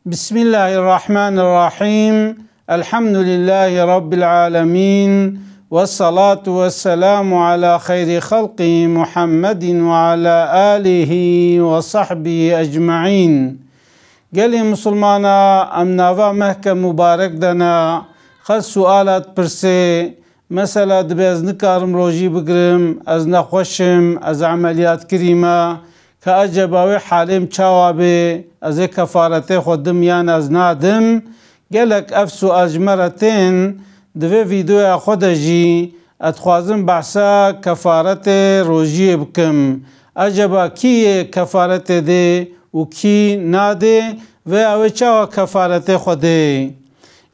بسم الله الرحمن الرحيم. الحمد لله رب العالمين، والصلاة والسلام على خير خلقه محمد وعلى آله وصحبه أجمعين. قال مسلمانا امناوا مهكا مبارك دنا خل سؤالات برسي مثلا دبي از نكارم روجي بقرم از نخوشم از عمليات كريمة كأجباوي حاليم چاوابي از كفارتي خودم يان از نادم. قالك افسو اجمرتين دوي فيديو خودجي اتخوازم بحثا كفارتي روجي بكم اجبا كي كفارتي دي و کی ناده و اوه چاوا کفارت خوده.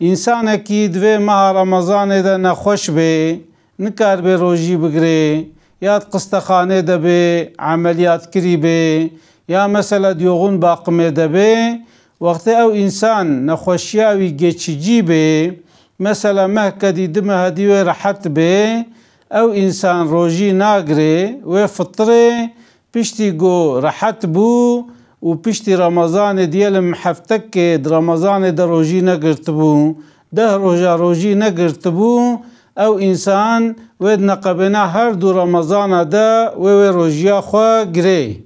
انسان کی دوی ماه رمضان ده نخوش به نکار به روژی بگره، یا قسطخانه ده به عملیات کری به، یا مثلا دیوغون باقمه ده به. وقت او انسان نخوشیاوی گچجی به مثلا مهکدی دمه هدیوه رحت به او انسان روژی ناگره و فطره پشتی گو رحت بو و پشتی رمضان دیلم هفتک رمضان در روژی نگرتبو 10 روژه روژی نگرتبو او انسان ود نقبنا هر دو رمضان ده و روژیا خواه گره.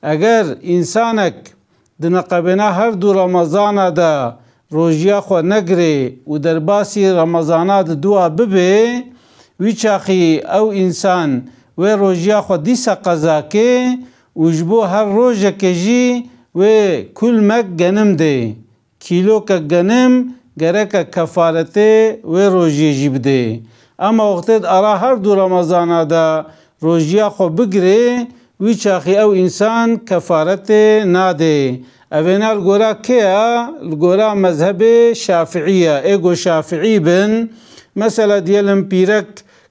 اگر انسانک ده نقبنا هر دو رمضان ده روژیا خواه نگره و در باسی رمضانات دوا ببه ویچاخی او انسان و روژیا خواه دیسا قضا که وجبو هر روزه کجی و کل مک گنم ده کیلو که گنم گره که کفارته و روزی جیب ده. اما وقتید ارا هر دو رمضان ده روزیا خو بگره وی چاخی او انسان کفارته ناده. اوینا الگورا کیا الگورا مذهب شافعیه ایگو شافعی بن مثلا دیلم پیرک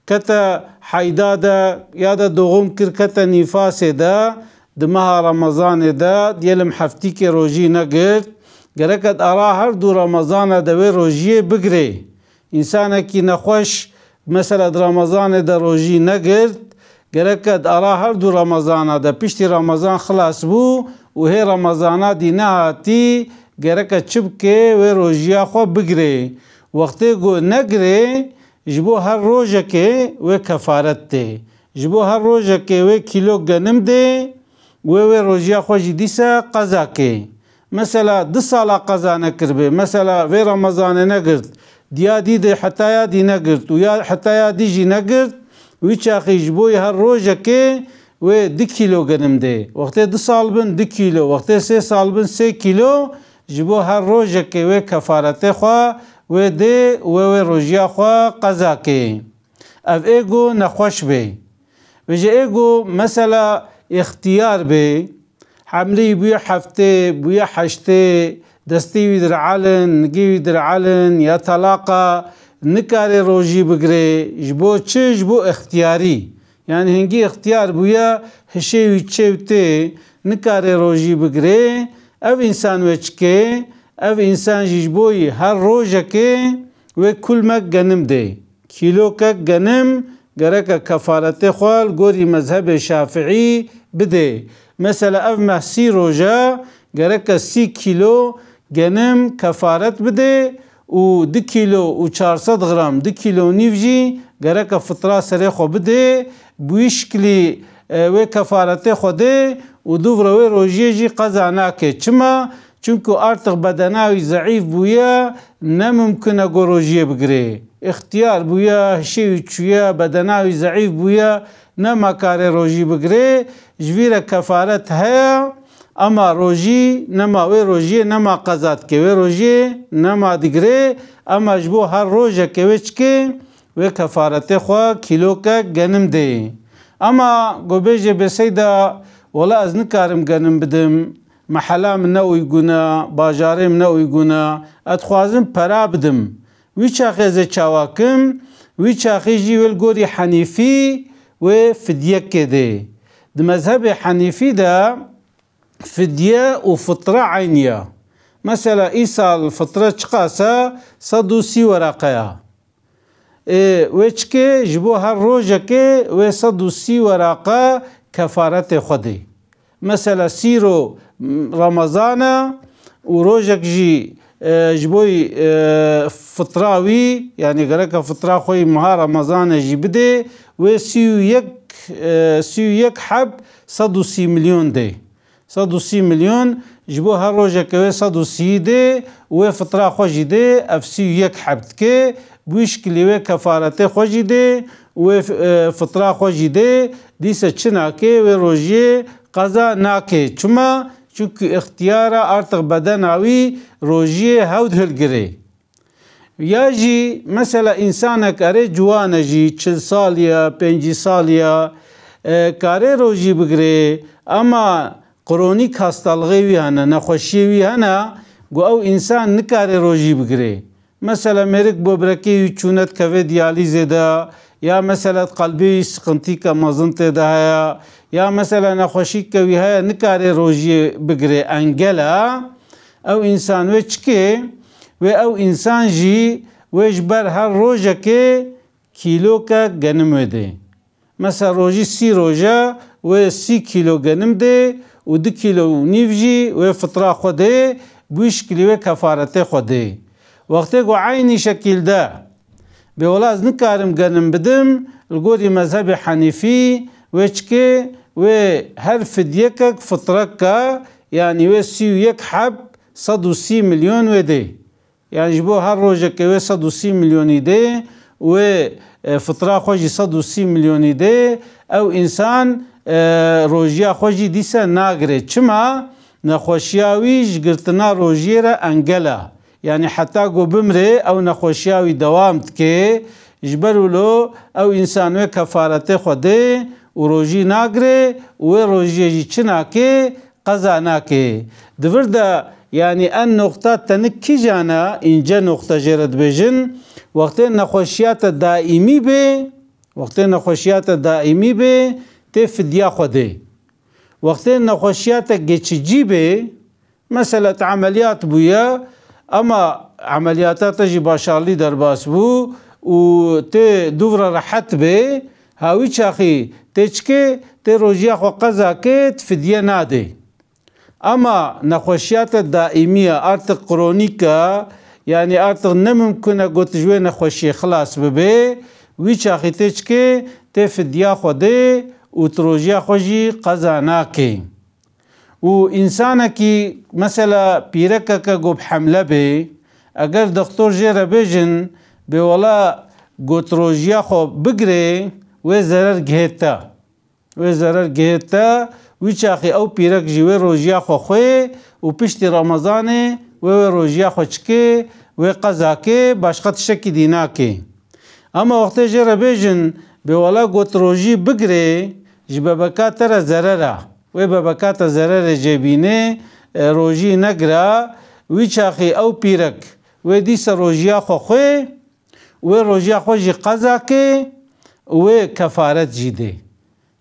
کتا حیداده یاده دوغم کر کتا نفاس ده دمها رمضان ده دیلم هفتی که روژی نگرد گرکت ارا هر دو رمضان ده و روژی بگره. انسان کی نخوش مثلا رمضان ده روژی نگرد گرکت ارا هر دو رمضان ده پشتی رمضان خلاص بو و هی رمضان دی نهاتی گرکت چبکه و روژی خو بگره. وقتی گو نگره جبو هر روژه که و کفارت ده، جبو هر روژه که و کیلو گنم ده و روژیا خوشی دیسا قضا که مثلا 2 سالا قضا نکربه مثلا و رمضان نگرد دیا دیده حتایا دی نگرد و یا حتایا دیجی نگرد وی چاقی جبوی هر روژه که و 2 کیلو گنم ده. وقتی 2 سال بن 2 کیلو وقتی 3 سال بن 3 کیلو جبو هر روژه که و کفارت خواه و ده و روژیا خواه قضا که او ایگو نخوش به وجه ایگو مثلا اختیار به حملی بویا هفته بویا حشته دستی وی در علن نگی وی در علن یا طلاقه نکار روژی بگره جبو چه جبو اختیاری یعنی هنگی اختیار بویا هشه وی چه نکار روژی بگره او انسان وچکه او انسان جبوی هر روژه که و کل مک گنم ده کیلو که گنم گره که کفارت خوال گوری مذهب شافعی بده. مثلا اف محسی روژه گره که 30 کیلو گنم کفارت بده و 2 کیلو و 400 غرام 2 کیلو نیوجی گره که فطره سره خو بده بویشکلی و کفارت خوده و دوباره روژه جی قضا ناکه. چما؟ چونکو ارتق بدناوی ضعیف بویا نممکنه گو روژه بگره. اختیار بویا هشوی چویا بدناوی ضعیف بویا نما کار روژی بگره جویر کفارت هیا اما روژی نما و روژی نما قضات که و روژی نما دگره اما جبو هر روژه که وچ که و کفارت خواه کیلو که گنم ده. اما گو بیجه بسیده ولا از نکارم گنم بدم محلام نوی گونه باجارم نوی گونه اتخوازم پرا بدم وی چاخی زی چاواکم وی چاخی جیول گوری حنیفی و فدیه که ده. ده مذهب حنیفی ده فدیه و فطره عینیه. مثلا ای سال فطره چقاسه 130 ورقه وچکه جبو هر روژه که و 130 ورقه کفارت خوده. مثلا 30 رمضان و روژك جي جبوي فطراوي يعني قرأك فطرا خوي مها رمضان جي بدي و سيو يك حب 130 مليون دي 130 مليون جبو هر روژك و 130 دي و فطرا خوشي دي اف سيو يك حب تكي بوش كليوه كفارته خوشي دي و فطرا خوشي دي ديسه چناكي و روژي قضا ناكي چما چونکه اختیارا ارتق بدن آوی روژی هود هلگره یا جی مثلا انسان کاره جوان جی 40 سالیا 50 سالیا کاره روژی بگره اما قرونیک هستالغی وی هنه نخوشی وی هنه گو او انسان نکاره روژی بگره مثلا مرک ببرکی چونت کوه دیالیزه ده یا مثلا قلبی سقنتی که مزنته ده یا مثلا نخوشی کوی های نکاره روژی بگره انگلا او انسان و چکه و او انسان جی ویش بر هر روژه که کیلو که گنم ده مثلا روژی 30 روژه و 30 کیلو گنم ده و 2 کیلو نیف جی و فطره خوده بوش کلیوه کفارته خوده وقتی گو عینی شکل ده به ولاز نکارم گنم بدم الگوری مذهب حنیفی وچکه و هر فدیکک فطرک يعني و 31 حب 130 مليون وده يعني جبو هر روجه که و 130 مليون ده و فطره خوشی 130 مليون ده او انسان روجیا خوشی دیسه ناگره چما نخوشیاویش گرتنا روجی را انگله يعني حتى گو بمره او نخوشیاوی دوامت که جبرولو او انسان و کفارت خوده و روژی ناگره و روژی جی چناکه قضا ناکه دورده يعني ان نقطه تنکی جانا اینجا نقطه جرد بجن وقت نخوشیات دائمی به تی فدیه خوده وقت نخوشیات گچجی به مثلا عملیات بویا اما عملیاتات جی باشالی در باس بو و تی دور راحت به هاوی چاخی تچکه تی روژیا خو قضا که فدیه ناده اما نخوشیات دائمیه ارتق قرونیکه يعني ارتق نممکنه گوت جوه نخوشی خلاص ببه وی چاخی تچکه تی فدیه خوده و تروژیا خوشی قضا ناکه و انسان کی مثلا پیرکه که گو بحمله به اگر دکتر جره بیجن به ولا گوت روژیا خو بگره و ضرر گهتا وی چاخی او پیرک جوه روژیا خو خوی و پشت رمضانه و روژیا خو چکه و قضا که باشقت شکی دینا که اما وقت جره بیجن به ولا گوت روژی بگره جبابکات را ضرره و بابکات ضرر جبینه روژی نگره وی چاخی او پیرک و دیس روژیا خو خوی و روژیا خو جی قضا که و کفارت جیده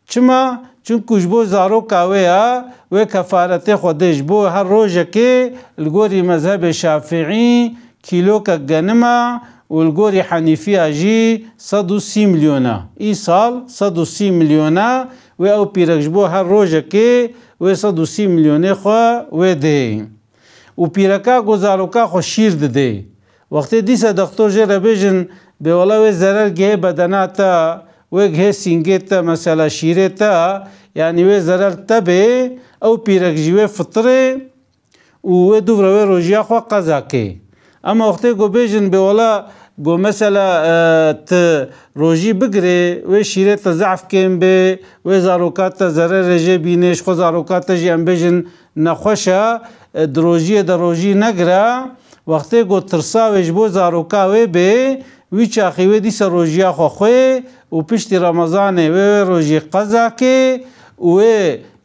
چما چون جبو زارو کاوه و کفارت خودش بو هر روژه که الگوری مذهب شافعی کیلو که گنمه و الگوری حنیفی اجی 130 ملیونه ای سال 130 ملیونه و او پیرکش بو هر روژه که و 130 ملیونه خو و ده و پیرکا گزاروکا خو شیر ده وقتی دیسه دکتر جره بیجن به ولا و ضرر گه بدناتا و گه سینگیتا مثلا شیرتا يعني و ضرر تبه او پیرک جیوه فطره و دوباره روژیا خو قضا که اما وقتی گو بیجن به ولا گو مثلا روژی بگره و شیرت ضعف کن به و زاروکات ضرر جه بینش خو زاروکات جه ام بیجن نخوشه دروژی نگره وقتی گو ترساوش بو زاروکاوه به وی چاخی و دیسه روژیا خو خوی و پشت رمضانه و روژی قضا که و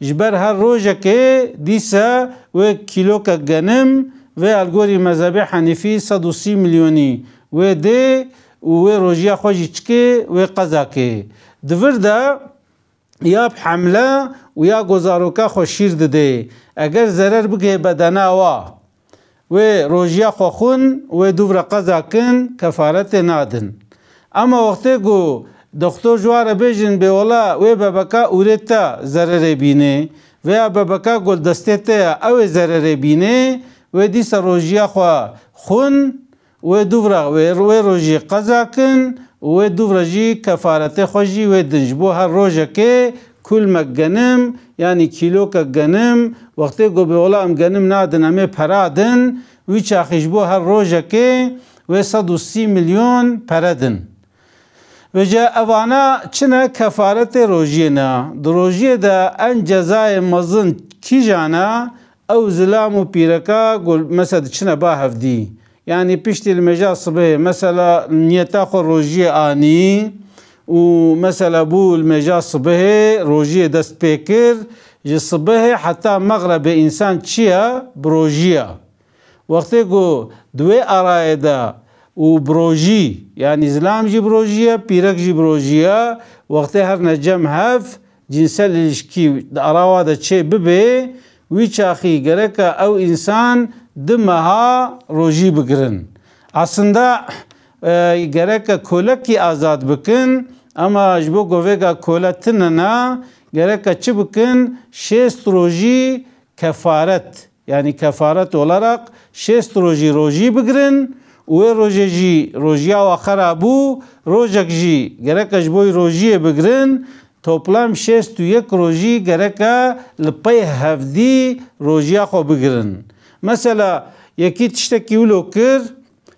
جبر هر روژه که دیسه و کیلو که گنم و الگوری مذهب حنیفی 130 ملیونی و ده و روژیا خوشی چکه و قضا که دورده یا بحمله و یا گزاروکا خوشیر ده اگر ضرر بگه بدنه و روژیا خوخون و دوباره قضا کن کفارت نادن اما وقتی گو دکتر جوار بیجن به ولا و بابکا اورتا ضرر بینه و بابکا گل دسته تا او ضرر بینه و دیسا روژیا خوا خون و دوورا و روژی قضا کن و دوورا جی کفارت خوشی و دنج بو هر روژه که کل مگنم یعنی کیلو که گنم وقتی گو به اولا ام گنم نادن امه پرادن وی چاخیش بو هر روژه که و 130 میلیون پردن و جا اوانا چنه کفارت روژی نه در روژی دا ان جزای مزن کی جانا او ظلام و پیرکا گل مثلا چنه با هفدی یعنی پشتی المجا صبح مثلا نیتا خو روژی آنی و مثلا بو المجا صبح روژی دست پیکر جی صبح حتی مغرب انسان چیا بروژیا وقتی گو دوی آرائده و بروژی یعنی ظلام جی بروژیا پیرک جی بروژیا وقتی هر نجم هف جنسل الاشکی اراوا دا چه ببه وی چاخی گرکا او انسان دمها روژی بگرن اصلا گرکا کولکی آزاد بکن اما جبو گوهگا کولتننا گرکا چه بکن 6 روژی کفارت یعنی کفارت olarak 6 روژی بگرن و روژه جی روژیا و خرابو روژک جی گرکا جبوی روژی بگرن توپلام 61 روژی گرکا لپی هفدی روژیا خو بگرن مثلا یکی تشتکی ولو کر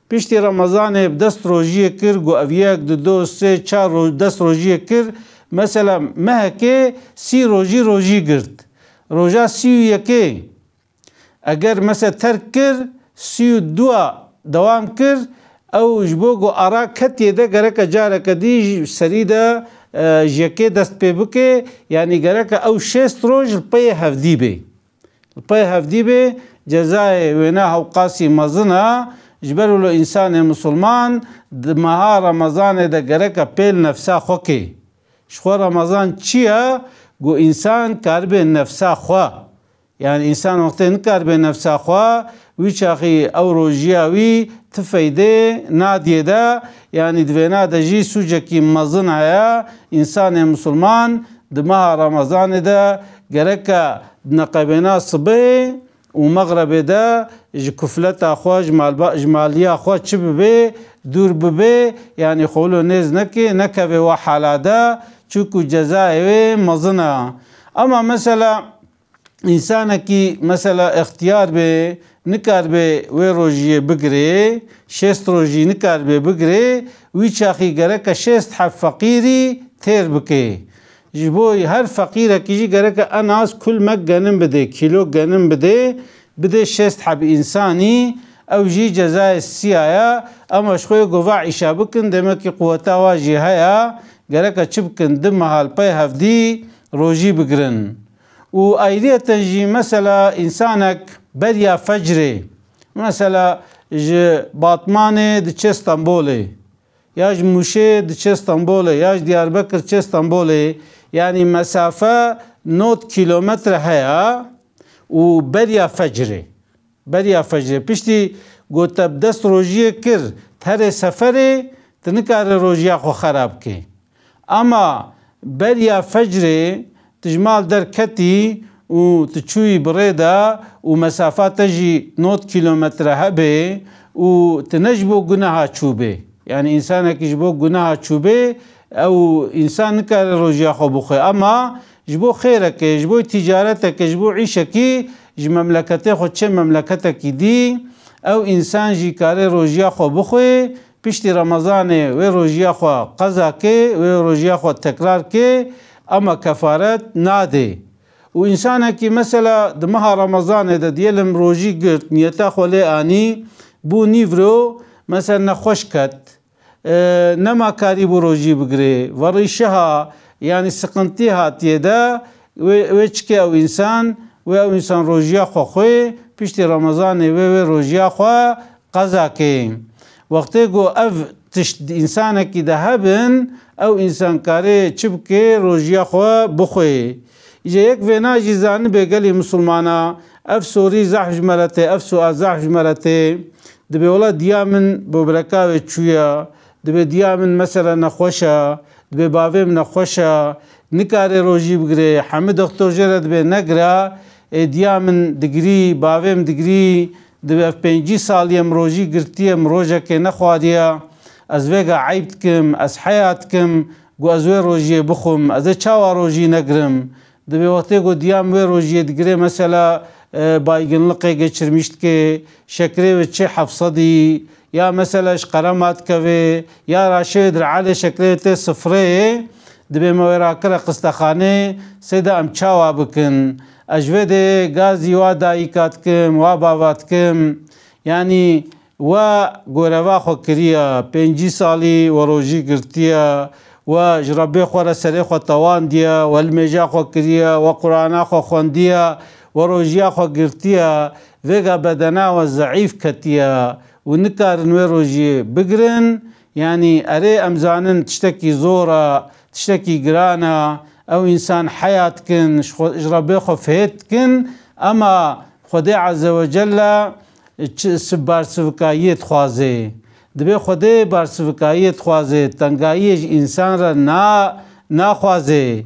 پیشتی رمضان بدست روژی کر گو اویک دو سه چار دست روژی کر مثلا مهکه 30 روژی گرد روژا 31 اگر مثلا ترک کر 32 دوام کر او جبو گو آرا کتی ده گرکا جارکا دی سری ده جکه دست پی بکه یعنی گرکا او 6 روژ پی هفدی به جزای وینا حوقاسی مزنه جبرولو انسان مسلمان دمها رمضان ده گرکا پیل نفسا خوکه شخوا رمضان چیه؟ گو انسان کار به نفسا خوا یعنی انسان وقتی نکار به نفسا خوا وی چاخی او روژیا وی تفیده نادیه ده یعنی دوینا ده جی سوجه کی مزن هیا انسان مسلمان دمها رمضان ده گرکا نقبنا صبح و مغرب ده کفلت خوا جمالی خوا چه ببه دور ببه یعنی خولو نیز نکه و حالاده چوکو جزای مزنه اما مثلا انسان کی مثلا اختیار به نکار به و روژی بگره 6 روژی نکار به بگره وی چاخی گره که 6 حب فقیری تیر بکه جبوی هر فقیره کی گره که اناس کل مک گنم بده کیلو گنم بده 6 حب انسانی او جی جزای سیایا اما شخوی گوه عشا بکن دمه کی قوتا واجی هیا گره که چه بکن دم محال پی هفدی روژی بگرن و ایلیه تنجی مثلا انسانک بریا فجره مثلا باطمانه ده چه استنبوله یاج موشه ده چه استنبوله یاج دیاربکر چه استنبوله یعنی مسافه 9 کیلومتر هیا و بریا فجره پشتی گوتب دست روژیه کر تر سفره تنکار روژیا خو خراب که اما بریا فجره تجمال در کتی و تچوی بریده و مسافات تجی 9 کیلومتر هبه و تنجبو گناها چوبه یعنی انسان که جبو گناها چوبه او انسان نکار روژیا خو بخواه اما جبو خیره که جبو تجارت که جبو عیشه که جی مملکت خود چه مملکت کی دی او انسان جی کار روژیا خو بخواه پشتی رمضان و روژیا خو قضا که و روژیا خو تکرار که اما کفارت ناده و انسان که مثلا دمها رمضان ده دیلم روژی گرد نیتا خوله آنی بو نیورو مثلا نخوش کت نما کاری بو روژی بگره و ریشه یعنی سقنتی هاتیه ده و چکه او انسان روژیا خو خواه پشتی رمضان و روژیا خو قضا که وقتی گو اف تشت انسان که ده هبن او انسان کاره چب که روژیا خو بخواه ایجا یک وینا جیزان بگلی مسلمانا اف سوری زحف جمرته اف سوال زحف جمرته دبی اولا دیامن ببرکاوه چویا دبی دیامن مثلا نخوشا دبی باویم نخوشا نکاره روژی بگره همه دکتر جرد به نگره دیامن دگری باویم دگری دبی اف 5 سالیم روژی گرتیم روژه که نخوادیا از ویگا عیب کم از حیات کم گو از وی روژی بخوم از چاوا روژی نگرم دبی وقتی گو دیام وی روژی دگره مثلا بایگنلقی گچرمیشت که شکری و چه 700 یا مثلا قرامات کوي یا راشد رعاله شکری ته صفره دبی مویرا کرا قستخانه سیدا ام چاوا بکن اجوه ده گازی و دایکات کم و باوات کم یعنی و گوروا خو کریا 5 سالی و روژی گرتیا و جربی خو سری خو توان دیا و المجا خو کریا و قرآن خو خوندیا و روژیا خو گرتیا ویگا بدنا و ضعیف کتیا و نکارن و روژی بگرن یعنی اره امزانن تشتکی زورا تشتکی گرانا او انسان حیات کن جربی خو فهت کن اما خدا عز وجل بارسوکاییت خوازه دبی خدا بارسوکاییت خوازه تنگایی انسان را نا خوازه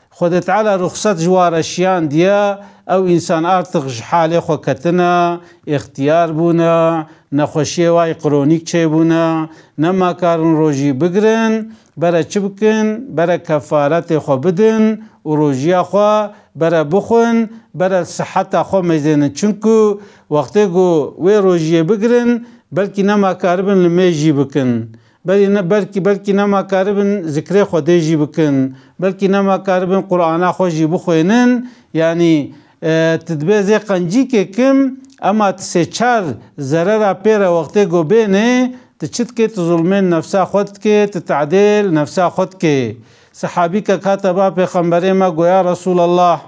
خدا تعالی رخصت جوارشیان دیا او انسان ارتق حال خو کتنا اختیار بونا نخوشی وای قرونیک چه بونا نما کارون روژی بگرن برا چی بکن برا کفارت خو بدن و روژی خو برا بخون برا صحت خو میزن چونکو وقتی گو وی روژی بگرن بلکی نما کاربن لمیجی بکن بلکی نما کاربن ذکر خودی جی بکن بلکی نما کاربن قرآن خو جی بخوینن یعنی تدبیزی قنجی که کم اما تسه 4 ضرر پیره وقتی گو بینه تچت که تظلمین نفسا خود که تتعدیل نفسا خود که صحابی که کاتبا پیغمبر ما گویا رسول الله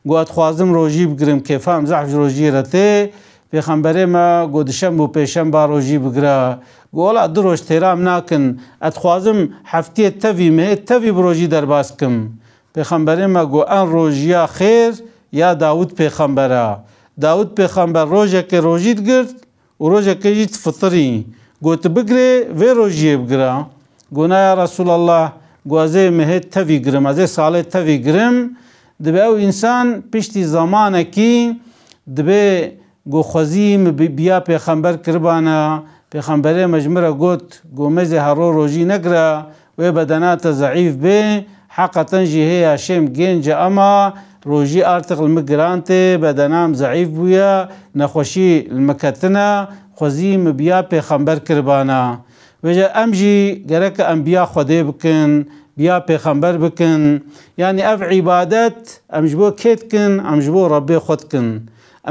گو اتخوازم روژی بگرم که فهم زحف روژی رته پیغمبر ما گو دشنب و پیشنب روژی بگره گو اولا دروش تیرام ناکن اتخوازم هفتی توی بروژی در باز کم پیغمبر ما گو ان روژیا خیر یا داود پیغمبره داود پیغمبر روژه که روژید گرد و روژه که جید فطری گوت بگره و روژی بگره گونا یا رسول الله گو ازه مهد توی گرم ازه ساله توی گرم دبی او انسان پشتی زمانه کی دبی گو خوزیم بیا پیغمبر کربانه پیغمبر مجمره گوت گو مزه هرو روژی نگره و بدنات ضعیف به حقا جهه هاشم گنج اما روژی ارتق المگرانته بدنام ضعیف بویا نخوشی المکتنه خوزیم بیا پیغمبر کربانه وجه امجی گرک انبیا خوده بکن بیا پیغمبر بکن یعنی اف عبادت امجبو کت کن امجبو ربی خود کن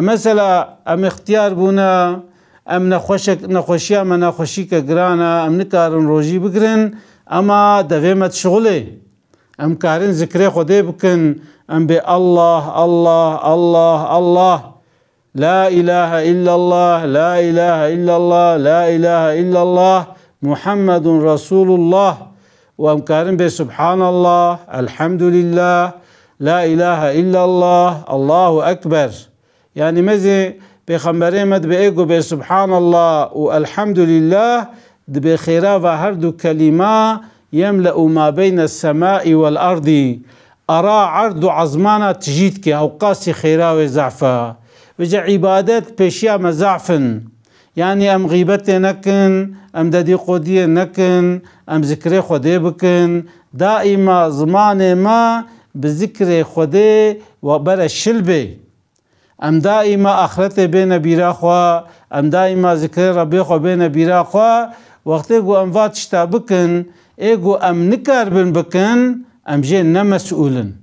مثلا ام اختیار بونا ام نخوشی ام نخوشی که گرانا ام نکارن روژی بگرن اما دویمت شغله ام کارن ذکر خوده بکن ام بی الله الله الله الله لا إله إلا الله لا إله إلا الله لا إله إلا الله محمد رسول الله وأمكارن بسبحان الله الحمد لله لا إله إلا الله الله أكبر يعني مزي بخمبرين مد بإيقو بسبحان الله والحمد لله بخيرا وهردو كلمة يملأ ما بين السماء والأرض أرى عرض عظمانا تجيدك أو قاسي خيرا وزعفا وجه عبادت پیشیا مزعفن یعنی ام غیبت نکن ام دادی قودی نکن ام ذکر خوده بکن دائما زمان ما بذکر خوده و بر شلبه ام دائما آخرت بین بیرا خوا ام دائما ذکر ربی خوا بین بیرا خوا وقتی گو ام واتشتا بکن ایگو ام نکار بکن ام جه نمسئولن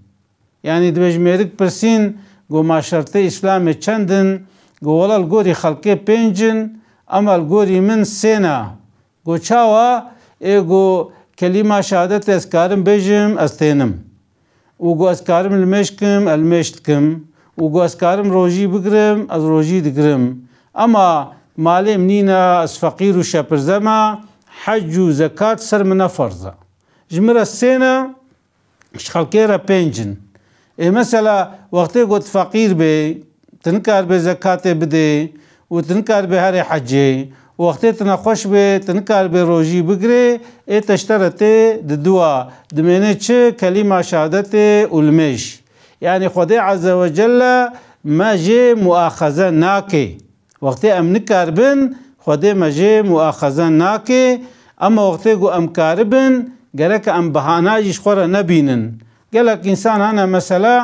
یعنی دوجمیرک پرسین گو معاشرت اسلام چندن گو ولال گوری خلقه 5 اما الگوری من 3 گو چاوا ایگو کلمه شهادت اسکارم بیجم استینم و گو اسکارم المشکم المشتکم و گو اسکارم روژی بگرم از روژی دگرم اما مالیم نینا از فقیر و شپرزما حج و زکات سر من فرضه جمره 3 خلقه را 5 مثلا وقتی گوت فقیر به تنکار به زکات بده و تنکار به هر حجه وقتی تنخوش به تنکار به روژی بگره ای تشترت دوا دمینه چه کلمه شهادت علمش یعنی خدا عز وجل ما جه مؤاخذه ناکه وقتی ام نکاربن خودی مجه مؤاخذه ناکه اما وقتی گو ام کاربن گلک ام بهانه‌اش خوره نبینن گلک انسان هنه مثلا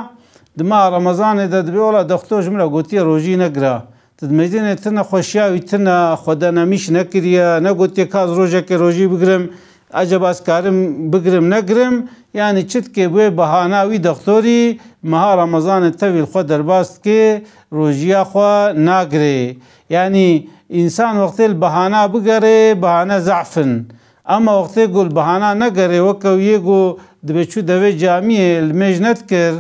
دما رمضان داد بیولا دکتر جمله گوتی روزی نگرا تدمیدین تنه خوشیاوی تنه خدا نمیش نکریه نگوتی کاز روزه که روزی بگرم عجب از کارم بگرم نگرم یعنی چت که بوی بهانه‌اوی دکتری ماه رمضان طویل خود درباست که روزی خوا نگره یعنی انسان وقتی بهانه بگره بهانه ضعفن اما وقتی گل بهانه نگره وکویه گو دبچو دوی جامعه المجنت کر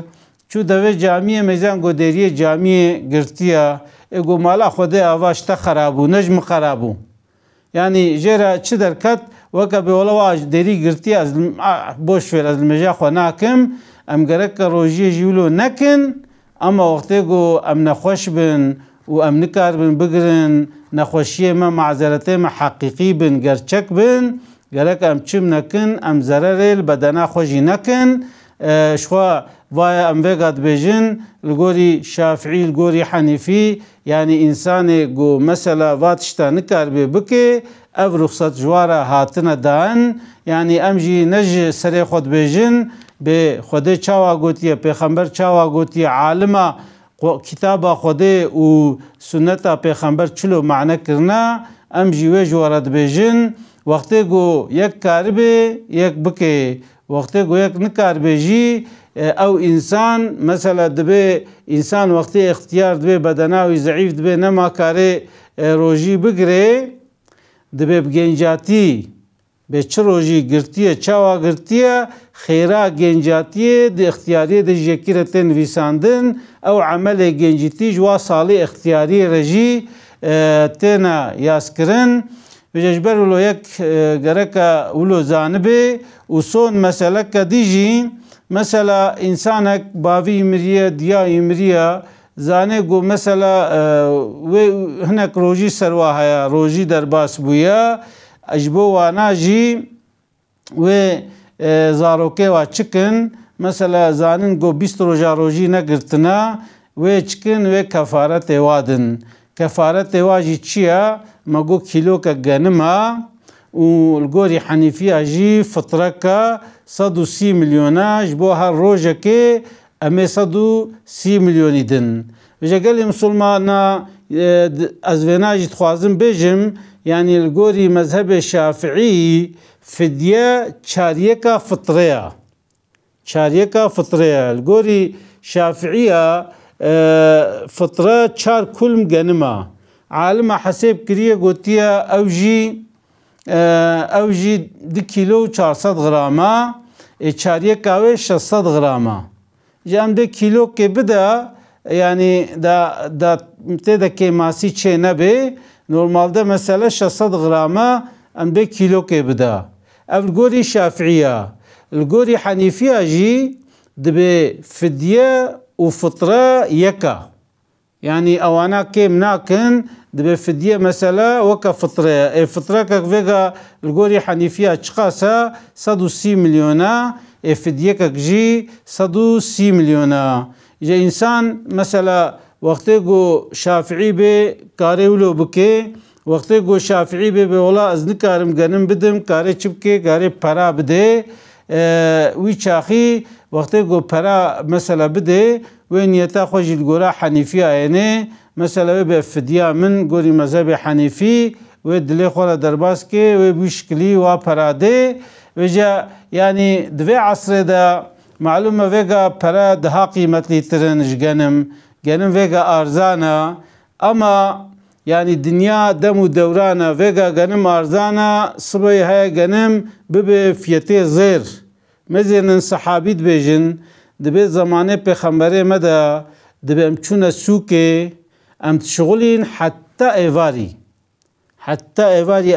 چو دوی جامعه میزان گو دریه جامعه گرتیه اگو مالا خود آواشتا خرابو نجم خرابو یعنی جرا چه درکت وکا به ولواج دری گرتی از بوش فر از المجا خو ناکم ام گرک روزی جیولو نکن اما وقتی گو ام نخوش بن و ام نکار بن بگرن نخوشی ما معذرته ما حقیقی بن گرچک بن گرک ام چم نکن ام ضرر بدنا خوشی نکن شخوا وای ام وگاد بیجن الگوری شافعی الگوری حنیفی یعنی انسان گو مثلا واتشتا نکار بکه او رخصت جواره هاتنه دان یعنی امجی نج سر خود بیجن به خود چاوا گوتیه پیغمبر چاوا گوتیه عالمه کتاب خود و سنت پیغمبر چلو معنی کرنا امجی و جوارد بیجن وقتی گو یک کار به یک بکه وقتی گو یک نکار بیجی او انسان مثلا دبه انسان وقتی اختیار دبه بدناوی ضعیف دبه نما کاره روژی بگره دبه بگنجاتی به چه روژی گرتیه چاوا گرتیه خیره گنجاتیه ده اختیاری ده جکیرتن ویساندن او عمل گنجیتی جوا سالی اختیاری رجی تینا یاسکرن بجبر ولو یک گرکا ولو زانبه و سون مسئله که دیجی مثلا انسانك باوی مریه دیای مریه زانه گو مثلا و هناك روجي سروا هيا روجي درباس بويا اجبو وانا جي و زاروكي و چكن مثلا زانن گو 20 روجا روجي نگرتنا و چكن و كفارت وادن كفارت واجي چيا مگو كيلو کا گنما والگوری حنیفی اجی فطره که 130 میلیونه جبو هر روزه که امی 130 میلیونی دن وجه گلی مسلمان از ویناجی تخوازم بجم یعنی الگوری مذهب شافعی فدیه چاریه که فطره الگوری شافعیه فطره چار کلم گنمه عالم حساب کریه گوتیه اوجی 2 کیلو 400 غرامه چاریه کاوه 600 غرامه جام 2 کیلو که بده یعنی دا تیده که ماسی چه نبه نورمال ده مثلا 600 غرامه ام 2 کیلو که بده الگوری شافعیه الگوری حنیفیه جی دبه فدیه و فطره یکا يعني اوانا كيم ناكن دبي فدية مثلا وكا فطرة فطرة كفيغا الجوري حنيفية تشخاصا 130 مليونا فدية كجي 130 مليونا إذا إنسان مثلا وقتيغو شافعي بي كاريولو بكي وقتيغو شافعي بي ولا از نكارم غنم بدم كاري چبكي كاري پرا بده وی چاخی وقتيغو پرا مثلا بده وين يتاخذ الجورا حنيفية يعني مثلا بفدية من جوري مذهب حنيفي ودلي خورا درباسكي وبيشكلي وبراده وجا يعني دوي عصر دا معلومة فيغا برا دها قيمة لترنج جنم فيغا أرزانا أما يعني الدنيا دم دورانه فيغا جنم أرزانا صبي هاي جنم ببي فيتي زير مزين صحابي بيجن دبي زمانه پیغمبر مده دبي امچون سوكه ام شغلين حتى ايواري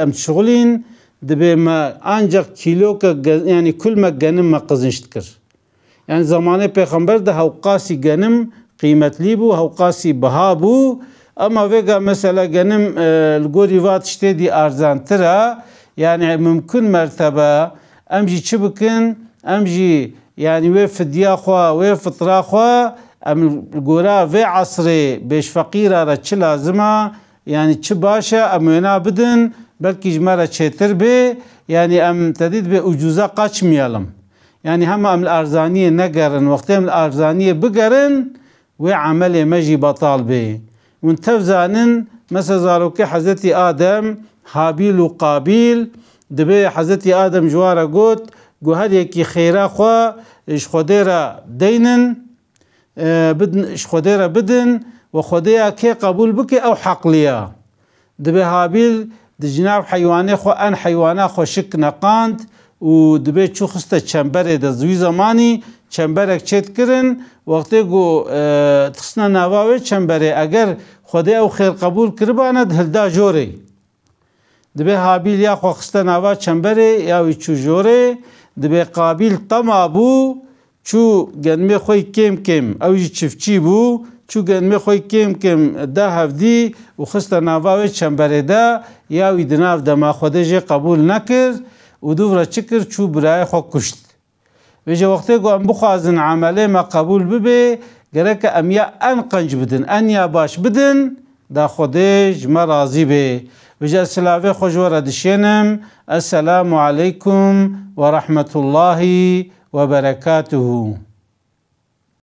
ام شغلين دبي ما انجا كيلو يعني كل ما جنم ما قزنشت كر يعني زمانه پیغمبر ده هوقاسي جنم قيمت ليبو هوقاسي بهابو اما ويغا مثلا جنم الگوري وات شتدي ارزان ترى يعني ممكن مرتبه امجي چبكن امجي يعني وي فديا خوا وي فطرا خوا ام الجورا في عصري بيش فقيره را چه لازمه يعني چ باشا ام وینا بدن بلکی جمره چیتر به يعني ام تدید به اجوزه قاچ میالم يعني هم ام الارزانية نقرن وقت ام الارزانية بقرن وعمل مجي بطال به وانتفزانن مثل زاروكي حضرت آدم هابيل وقابيل دبي حضرت آدم جوارا قوت قو هر يكي خيرا خوا اش خوديرا دينن بدن اش خوديرا بدن وخوديا كي قبول بكي او حقليا دبي هابيل د جناب حيواني خو ان حيوانا خو شك نقاند و دبي چو خسته چنبره د زوی زماني چنبرك چت کرن وقتی گو تخصنا نواوي چنبره اگر خودي او خير قبول کربانه هلدا جوري دبي هابيل يا خو خسته نوا چنبره یا وي چو جوري دبي قابيل طما بو چو گنمي خوي كيم كيم او چفچي بو چو گنمي خوي كيم كيم ده هفدي و خسته نواوي چنبره ده یا وي دناف ده ما خوده جي قبول نکر و دوباره چکر چو برای خو کشت ویجا وقتی گو ام بخوازن عمله ما قبول ببه گرک ام یا ان قنج بدن ان یا باش بدن دا خودش ما راضی به ویجا سلاوه خوشوار دشینم السلام علیکم و رحمت الله و برکاته